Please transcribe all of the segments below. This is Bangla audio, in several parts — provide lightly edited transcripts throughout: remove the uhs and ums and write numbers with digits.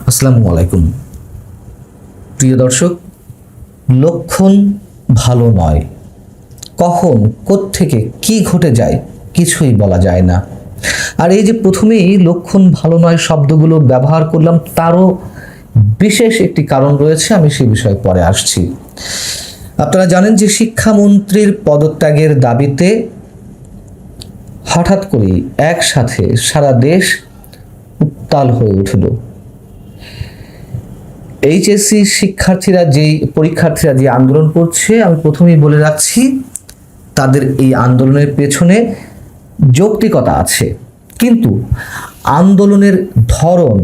আসসালামু আলাইকুম প্রিয় দর্শক। লক্ষণ ভালো নয়, কখন কোত্থেকে কি ঘটে যায় কিছুই বলা যায় না। আর এই যে প্রথমেই লক্ষণ ভালো নয় শব্দগুলো ব্যবহার করলাম, তারও বিশেষ একটি কারণ রয়েছে, আমি সেই বিষয়ে পরে আসছি। আপনারা জানেন যে শিক্ষামন্ত্রীর পদত্যাগের দাবিতে হঠাৎ করেই একসাথে সারা দেশ উত্তাল হয়ে উঠল। এইচএসসি পরীক্ষার্থীরা যে আন্দোলন করছে, আমি প্রথমেই বলে রাখছি তাদের এই আন্দোলনের পেছনে যৌক্তিকতা আছে, কিন্তু আন্দোলনের ধরন,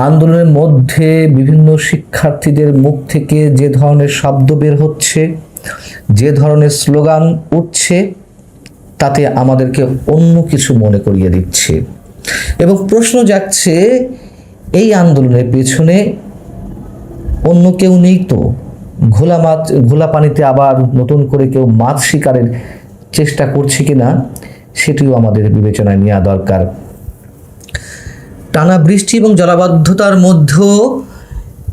আন্দোলনের মধ্যে বিভিন্ন শিক্ষার্থীদের মুখ থেকে যে ধরনের শব্দ বের হচ্ছে, যে ধরনের স্লোগান উঠছে, তাতে আমাদেরকে অন্য কিছু মনে করিয়ে দিচ্ছে। এবং প্রশ্ন জাগছে, এই আন্দোলনের পেছনে অন্য কেউ নেই তো? ঘোলা পানিতে আবার নতুন করে কেউ মাছ শিকারের চেষ্টা করছে কিনা, সেটিও আমাদের বিবেচনায় নেওয়া দরকার। টানা বৃষ্টি এবং জলাবদ্ধতার মধ্যেও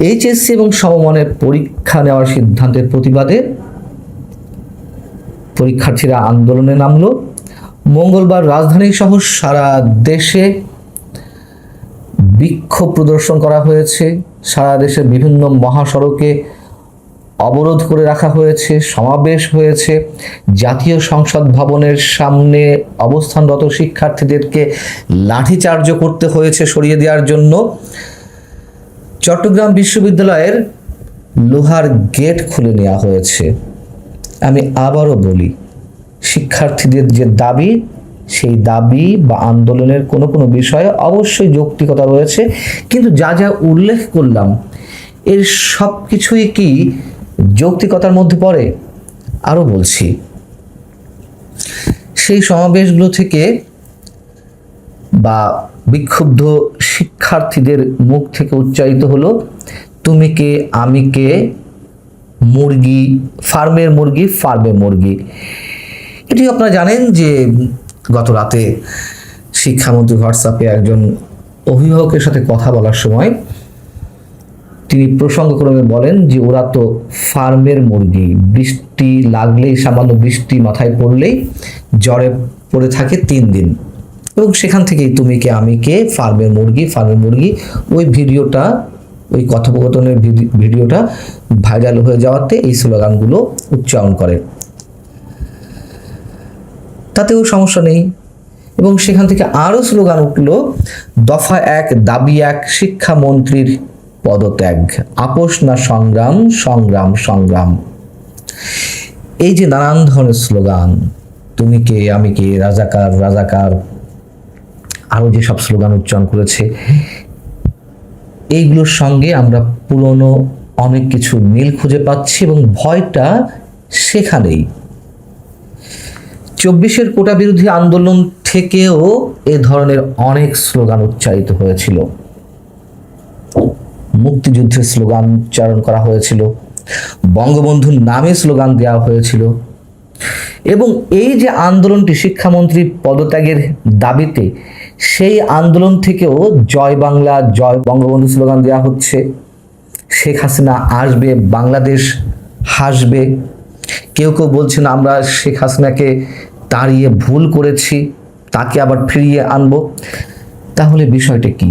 এইচএসসি এবং সমমানের পরীক্ষা নেওয়ার সিদ্ধান্তের প্রতিবাদে পরীক্ষার্থীরা আন্দোলনে নামলো। মঙ্গলবার রাজধানী সহ সারা দেশে বিক্ষোভ প্রদর্শন করা হয়েছে, সারা দেশের বিভিন্ন মহাসড়কে অবরোধ করে রাখা হয়েছে, সমাবেশ হয়েছে, জাতীয় সংসদ ভবনের সামনে অবস্থানরত শিক্ষার্থীদেরকে লাঠিচার্জ করতে হয়েছে সরিয়ে দেওয়ার জন্য। চট্টগ্রাম বিশ্ববিদ্যালয়ের লোহার গেট খুলে নেওয়া হয়েছে। আমি আবারও বলি, শিক্ষার্থীদের যে দাবি, সেই দাবি বা আন্দোলনের কোনো কোনো বিষয়ে অবশ্যই যৌক্তিকতা রয়েছে, কিন্তু যা যা উল্লেখ করলাম এর সব কিছুই কি যৌক্তিকতার মধ্যে পড়ে? আরও বলছি, সেই সমাবেশগুলো থেকে বা বিক্ষুব্ধ শিক্ষার্থীদের মুখ থেকে উচ্চারিত হলো, তুমি কে আমি কে, মুরগি ফার্মের মুরগি। এটি আপনারা জানেন যে গত রাতে শিক্ষামন্ত্রী হোয়াটসঅ্যাপে একজন অভিভাবকের সাথে কথা বলার সময় তিনি প্রসঙ্গক্রমে বলেন যে ওরা তো ফার্মের মুরগি, বৃষ্টি লাগলেই, সামান্য বৃষ্টি মাথায় পড়লেই জ্বরে পড়ে থাকে 3 দিন। এবং সেখান থেকেই তুমি কে আমি কে, ফার্মের মুরগি, ওই কথোপকথনের ভিডিওটা ভাইরাল হয়ে যাওয়াতে এই স্লোগানগুলো উচ্চারণ করে। তাতেও সমস্যা নেই। এবং সেখান থেকে আরও স্লোগান উঠল, দফা 1 দাবি 1, শিক্ষামন্ত্রীর পদত্যাগ, আপোষ না সংগ্রাম। এই যে নানান ধরনের স্লোগান, তুমি কে আমি কে, রাজাকার, আরও যেসব স্লোগান উচ্চারণ করেছে, এইগুলোর সঙ্গে আমরা পুরনো অনেক কিছু মিল খুঁজে পাচ্ছি এবং ভয়টা সেখানেই। 24-এর কোটা বিরোধী আন্দোলন থেকেও এ ধরনের অনেক স্লোগান উচ্চারিত হয়েছিল, মুক্তিযুদ্ধের স্লোগান উচ্চারণ করা হয়েছিল, বঙ্গবন্ধুর নামে স্লোগান দেওয়া হয়েছিল। এবং এই যে আন্দোলনটি শিক্ষামন্ত্রীর পদত্যাগের দাবিতে, সেই আন্দোলন থেকেও জয় বাংলা, জয় বঙ্গবন্ধু স্লোগান দেওয়া হচ্ছে। শেখ হাসিনা আসবে, বাংলাদেশ হাসবে। কেউ বলছেন আমরা শেখ হাসিনাকে তাড়িয়ে ভুল করেছি, তাকে আবার ফিরিয়ে আনবো। তাহলে বিষয়টা কি?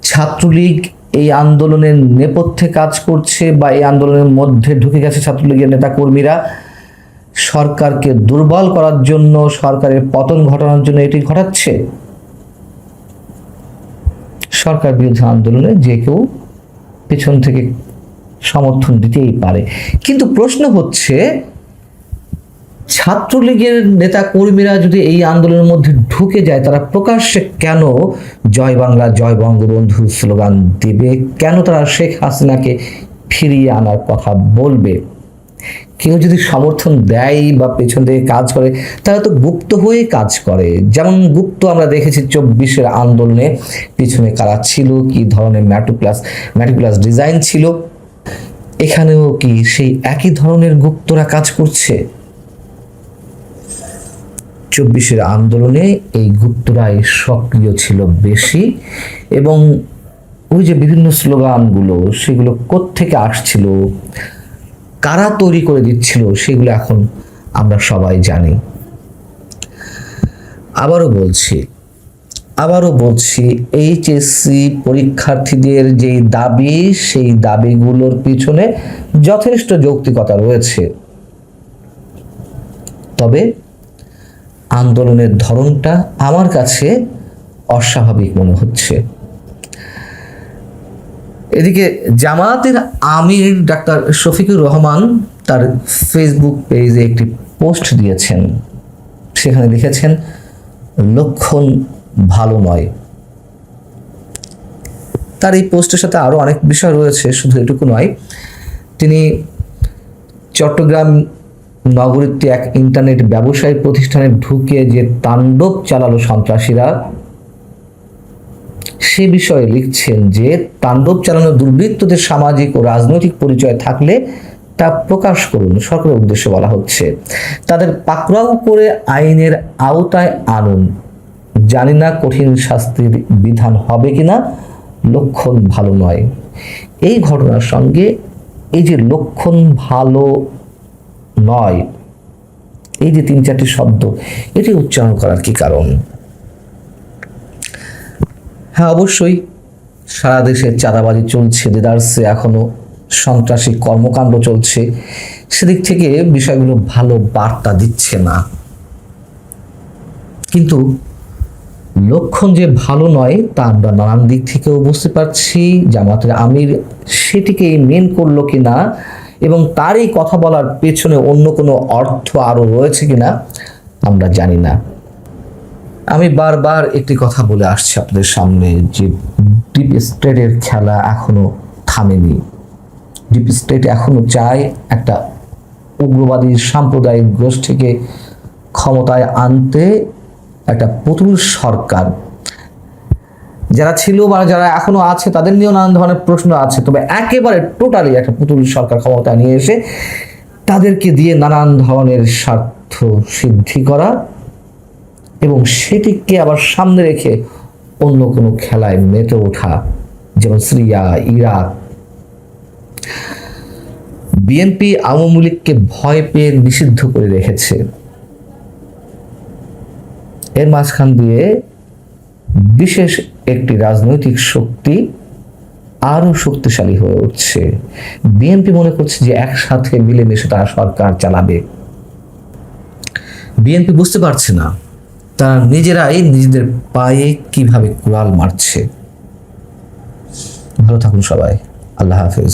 ছাত্রলীগ এই আন্দোলনের নেপথ্যে কাজ করছে বা এই আন্দোলনের মধ্যে ঢুকে গেছে ছাত্রলীগের নেতাকর্মীরা সরকারকে দুর্বল করার জন্য, সরকারের পতন ঘটানোর জন্য এটি ঘটাচ্ছে। সরকার বিরোধী আন্দোলনে যে কেউ পেছন থেকে সমর্থন দিতেই পারে, কিন্তু প্রশ্ন হচ্ছে, ছাত্রলীগের নেতা কর্মীরা যদি এই আন্দোলনের মধ্যে ঢুকে যায়, তারা প্রকাশ্যে কেন জয় বাংলা, জয় বঙ্গবন্ধু স্লোগান দেবে? কেন তারা শেখ হাসিনাকে ফিরিয়ে আনার কথা বলবে? কেউ যদি সমর্থন দেয় বা পেছন থেকে কাজ করে, তারা তো গুপ্ত হয়ে কাজ করে। যেমন গুপ্ত আমরা দেখেছি 24-এর আন্দোলনে পিছনে কারা ছিল, কি ধরনের ম্যাটিকুলাস ডিজাইন ছিল, এখানেও কি সেই একই ধরনের গুপ্তরা কাজ করছে? চব্বিশের আন্দোলনে এই গুপ্তরাই সক্রিয় ছিল বেশি, এবং ওই যে বিভিন্ন স্লোগানগুলো সেগুলো কোত্থেকে আসছিল, কারা তৈরি করে দিচ্ছিল, সেগুলো এখন আমরা সবাই জানি। আবারও বলছি এইচএসসি পরীক্ষার্থীদের যেই দাবি, সেই দাবিগুলোর পিছনে যথেষ্ট যৌক্তিকতা রয়েছে, তবে আন্দোলনের ধরনটা আমার কাছে অস্বাভাবিক মনে হচ্ছে। এদিকে জামায়াতের আমির ডাক্তার শফিকুর রহমান তার ফেসবুক পেজে একটি পোস্ট দিয়েছেন, সেখানে লিখেছেন লক্ষণ ভালো নয়। তার এই পোস্টের সাথে আরো অনেক বিষয় রয়েছে, শুধু এটুকু নয়। তিনি চট্টগ্রাম নগরীতে এক ইন্টারনেট ব্যবসায়ী প্রতিষ্ঠানে ঢুকে যে তাণ্ডব চালালো সন্ত্রাসীরা, সে বিষয়ে লিখছেন যে তাণ্ডব চালানো দুর্বৃত্তদের সামাজিক ও রাজনৈতিক পরিচয় থাকলে তা প্রকাশ করুন, সরকারের উদ্দেশ্যে বলা হচ্ছে। তাদের পাকড়াও করে আইনের আওতায় আনুন, জানি না কঠিন শাস্তির বিধান হবে কিনা, লক্ষণ ভালো নয়। এই ঘটনার সঙ্গে এই যে লক্ষণ ভালো নয়, এই যে 3-4টি শব্দ, এটি উচ্চারণ করার কি কারণ? হ্যাঁ, অবশ্যই সারা দেশে চাঁদাবাজি চলছে, দেদারসে এখনো সন্ত্রাসী কর্মকাণ্ড চলছে, সেদিক থেকে বিষয়গুলো ভালো বার্তা দিচ্ছে না। কিন্তু লক্ষণ যে ভালো নয় তা আমরা নানান দিক থেকেও বুঝতে পারছি। জামায়াতের আমির সেটিকে মেন করলো কিনা এবং তার এই কথা বলার পেছনে অন্য কোনো অর্থ আরো রয়েছে কিনা আমরা জানি না। আমি বারবার একটি কথা বলে আসছি আপনাদের সামনে যে ডিপ স্টেটের খেলা এখনো থামেনি। ডিপ স্টেট এখনো চায় একটা উগ্রবাদী সাম্প্রদায়িক গোষ্ঠীকে ক্ষমতায় আনতে, একটা পুতুল সরকার। যারা ছিল বা যারা এখনো আছে তাদের নিয়েও নানান ধরনের প্রশ্ন আছে, তবে একেবারে টোটালি একটা পুতুল সরকার ক্ষমতা নিয়ে এসে তাদেরকে দিয়ে নানান ধরনের স্বার্থ সিদ্ধি করা এবং সেটিকে আবার সামনে রেখে অন্য কোনো খেলায় মেতে ওঠা, যেমন সিরিয়া, ইরাক। বিএনপি আওয়ামী লীগকে ভয় পেয়ে নিষিদ্ধ করে রেখেছে, এর মাঝখান দিয়ে বিশেষ একটি রাজনৈতিক শক্তি আরো শক্তিশালী হয়ে উঠছে। বিএনপি মনে করছে যে একসাথে মিলেমিশে তারা সরকার চালাবে। বিএনপি বুঝতে পারছে না তারা নিজেরাই নিজেদের পায়ে কিভাবে কুড়াল মারছে। ভালো থাকুন সবাই, আল্লাহ হাফেজ।